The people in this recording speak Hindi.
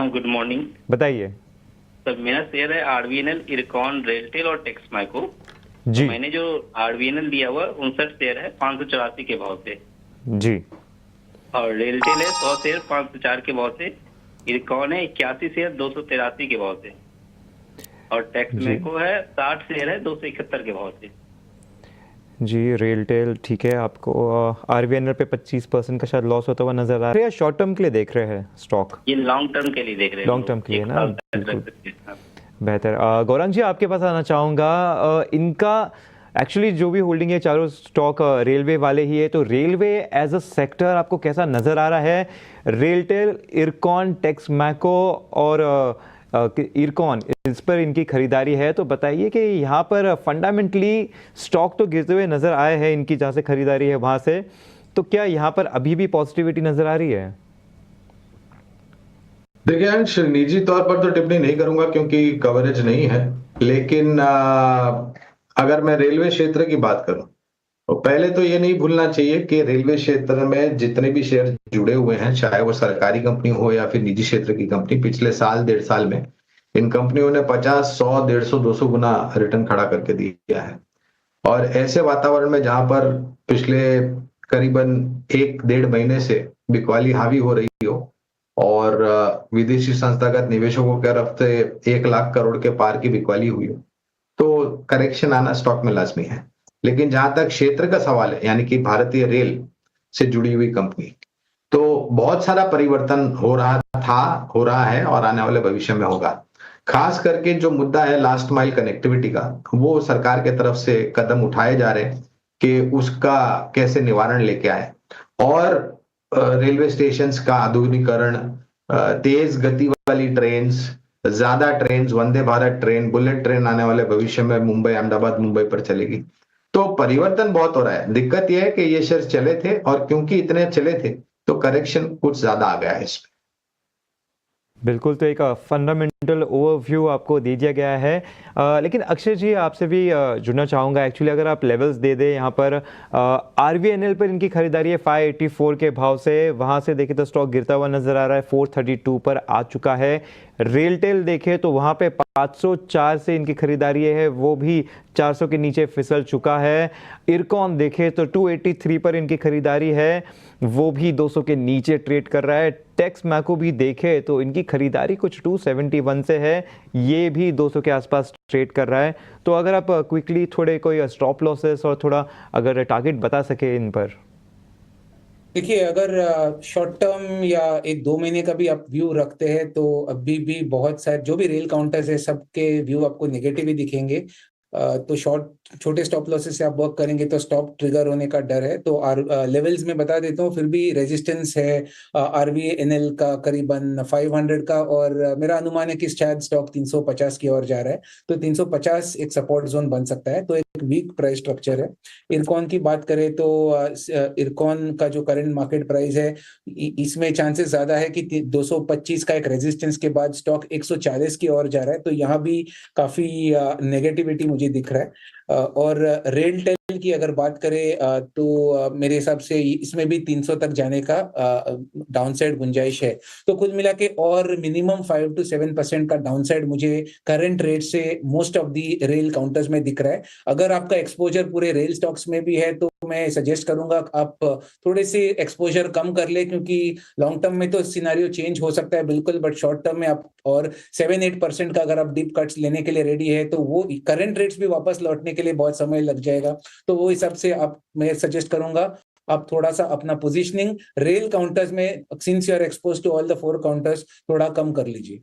हाँ, गुड मॉर्निंग। बताइए। सर, मेरा शेयर है आरबीएनएल, इरकॉन, रेलटेल और टेक्स माइक्रो। तो जी मैंने जो आरबीएनएल लिया हुआ 59 शेयर है 584 के भाव से, जी और रेलटेल है 100 शेयर 504 के भाव से, इरकॉन है 81 शेयर 283 के भाव से, और टेक्स जी माइक्रो है 60 शेयर है 271 के भाव से। जी। रेलटेल ठीक है, आपको आरबीएनएल पे 25% का शायद लॉस होता हुआ नजर आ रहा है, या शॉर्ट टर्म के लिए देख रहे हैं स्टॉक? ये लॉन्ग टर्म के लिए देख रहे हैं हम लॉन्ग टर्म लोग, के लिए एक ना, साल तक रख बिल्कुल सकते हैं। हाँ। बेहतर। गौरांग जी, आपके पास आना चाहूँगा। इनका एक्चुअली जो भी होल्डिंग है चारों स्टॉक रेलवे वाले ही है, तो रेलवे एज अ सेक्टर आपको कैसा नज़र आ रहा है? रेलटेल, इरकॉन, टेक्स मैको और इरकॉन, इस पर इनकी खरीदारी है, तो बताइए कि यहाँ पर फंडामेंटली स्टॉक तो गिरते हुए नज़र आए हैं, इनकी जहाँ से खरीदारी है वहाँ से, तो क्या यहाँ पर अभी भी पॉजिटिविटी नज़र आ रही है? देखिए अंश, निजी तौर पर तो टिप्पणी नहीं करूंगा क्योंकि कवरेज नहीं है। लेकिन अगर मैं रेलवे क्षेत्र की बात करूं तो पहले तो ये नहीं भूलना चाहिए कि रेलवे क्षेत्र में जितने भी शेयर जुड़े हुए हैं, चाहे वो सरकारी कंपनी हो या फिर निजी क्षेत्र की कंपनी, पिछले साल 1.5 साल में इन कंपनियों ने 50, 100, 150, 200 गुना रिटर्न खड़ा करके दिया है। और ऐसे वातावरण में जहां पर पिछले करीबन 1-1.5 महीने से बिकवाली हावी हो रही हो और विदेशी संस्थागत निवेशकों की तरफ से 1 लाख करोड़ के पार की बिकवाली हुई हो, तो करेक्शन आना स्टॉक में लाजमी है। लेकिन जहां तक क्षेत्र का सवाल है, यानी कि भारतीय रेल से जुड़ी हुई कंपनी, तो बहुत सारा परिवर्तन हो रहा था, हो रहा है और आने वाले भविष्य में होगा। खास करके जो मुद्दा है लास्ट माइल कनेक्टिविटी का, वो सरकार के तरफ से कदम उठाए जा रहे हैं कि उसका कैसे निवारण लेके आए। और रेलवे स्टेशंस का आधुनिकीकरण, तेज गति वाली ट्रेन, ज्यादा train, Vande Bharat train, bullet train आने वाले भविष्य में मुंबई, अहमदाबाद, मुंबई पर चलेगी। तो परिवर्तन बहुत हो रहा है। दिक्कत यह है कि ये शेयर चले थे और क्योंकि इतने चले थे तो करेक्शन कुछ ज्यादा आ गया है इसमें। बिल्कुल, तो एक फंडामेंटल ओवरव्यू आपको दे दिया गया है। लेकिन अक्षय जी, आपसे भी जुड़ना चाहूँगा। एक्चुअली अगर आप लेवल्स दे दें यहाँ पर, आरबीएनएल पर इनकी खरीदारी है 584 के भाव से, वहाँ से देखें तो स्टॉक गिरता हुआ नजर आ रहा है, 432 पर आ चुका है। रेलटेल देखें तो वहाँ पे 504 से इनकी खरीदारी है, वो भी 400 के नीचे फिसल चुका है। इरकॉन देखें तो 283 पर इनकी खरीदारी है, वो भी 200 के नीचे ट्रेड कर रहा है। टेक्स मैको भी देखे तो इनकी खरीदारी कुछ 271 से है, ये भी 200 के आसपास ट्रेड कर रहा है। तो अगर आप क्विकली थोड़े कोई स्टॉप लॉसेस और थोड़ा अगर टारगेट बता सके इन पर। देखिए, अगर शॉर्ट टर्म या 1-2 महीने का भी आप व्यू रखते हैं तो अभी भी बहुत सारे जो भी रेल काउंटर्स है सबके व्यू आपको नेगेटिव ही दिखेंगे। तो छोटे स्टॉप लॉसेस से आप वर्क करेंगे तो स्टॉप ट्रिगर होने का डर है। तो लेवल्स में बता देता हूँ, फिर भी रेजिस्टेंस है आरबीएनएल का करीबन 500 का, और मेरा अनुमान है कि शायद स्टॉक 350 की ओर जा रहा है। तो 350 एक सपोर्ट जोन बन सकता है, तो एक वीक प्राइस स्ट्रक्चर है। इरकॉन की बात करें तो इरकॉन का जो करंट मार्केट प्राइस है, इसमें चांसेस ज्यादा है कि 225 का एक रेजिस्टेंस के बाद स्टॉक 140 की ओर जा रहा है। तो यहाँ भी काफी नेगेटिविटी मुझे दिख रहा है। और रेलटेल की अगर बात करें तो मेरे हिसाब से इसमें भी 300 तक जाने का डाउनसाइड गुंजाइश है। तो कुल मिला के और मिनिमम 5 to 7% का डाउनसाइड मुझे करंट रेट से most of the rail counters में दिख रहा है। अगर आपका एक्सपोजर पूरे रेल स्टॉक्स में भी है तो मैं सजेस्ट करूंगा आप थोड़े से एक्सपोजर कम कर ले, क्योंकि लॉन्ग टर्म में तो सिनेरियो चेंज हो सकता है बिल्कुल, बट शॉर्ट टर्म में आप और 7-8% का अगर आप डीप कट्स लेने के लिए रेडी है तो वो करंट रेट्स भी वापस लौटने के लिए बहुत समय लग जाएगा। तो वो हिसाब से मैं सजेस्ट करूंगा आप थोड़ा सा अपना पोजीशनिंग रेल काउंटर्स में, since you are expose to all the 4 counters, थोड़ा कम कर लीजिए।